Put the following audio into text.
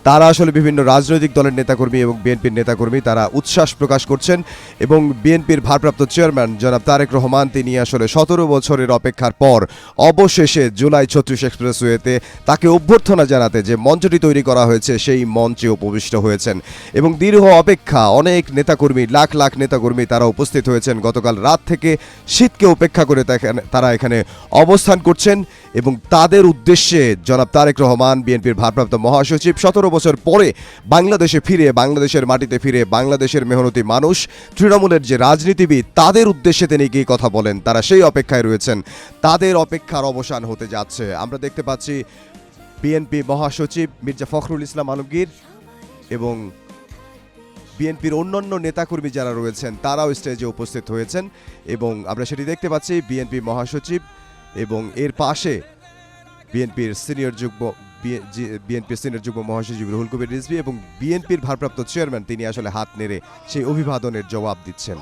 তারা আসলে বিভিন্ন রাজনৈতিক দলের নেতাকর্মী এবং বিএনপির নেতাকর্মী তারা উচ্ছ্বাস প্রকাশ করছেন এবং বিএনপির ভারপ্রাপ্ত চেয়ারম্যান জনাব তারেক রহমান তিনি আসলে 17 বছরের অপেক্ষার পর অবশেষে জুলাই 36 এক্সপ্রেসওয়েতে তাকে অভ্যর্থনা জানাতে যে মঞ্চটি তৈরি করা হয়েছে সেই মঞ্চে উপবিষ্ট হয়েছেন এবং দীর্ঘ অপেক্ষা অনেক নেতাকর্মী লাখ লাখ নেতাকর্মী তারা উপস্থিত হয়েছেন গতকাল রাত থেকে শীতকে উপেক্ষা করে তারা এখানে অবস্থান করছেন এবং তাদের উদ্দেশ্যে জনাব তারেক রহমান বিএনপির ভারপ্রাপ্ত মহাসচিব 17 বছর পরে বাংলাদেশে ফিরে বাংলাদেশের মাটিতে ফিরে বাংলাদেশের মেহনতি মানুষ তৃণমূলের যে রাজনীতিবিদ তাদের উদ্দেশ্যে তিনি গিয়ে কথা বলেন তারা সেই অপেক্ষায় রয়েছেন তাদের অপেক্ষার অবসান হতে যাচ্ছে আমরা দেখতে পাচ্ছি বিএনপি মহাসচিব মির্জা ফখরুল ইসলাম আলমগীর এবং বিএনপির অন্যান্য নেতাকর্মী যারা রয়েছেন তারাও স্টেজে উপস্থিত হয়েছেন এবং আমরা সেটি দেখতে পাচ্ছি বিএনপি মহাসচিব এবং এর পাশে বিএনপির সিনিয়র যুগ্ম মহাসচিব রুহুল কবির রিজভী এবং বিএনপির ভারপ্রাপ্ত চেয়ারম্যান তিনি আসলে হাত নেড়ে সেই অভিবাদনের জবাব দিচ্ছেন।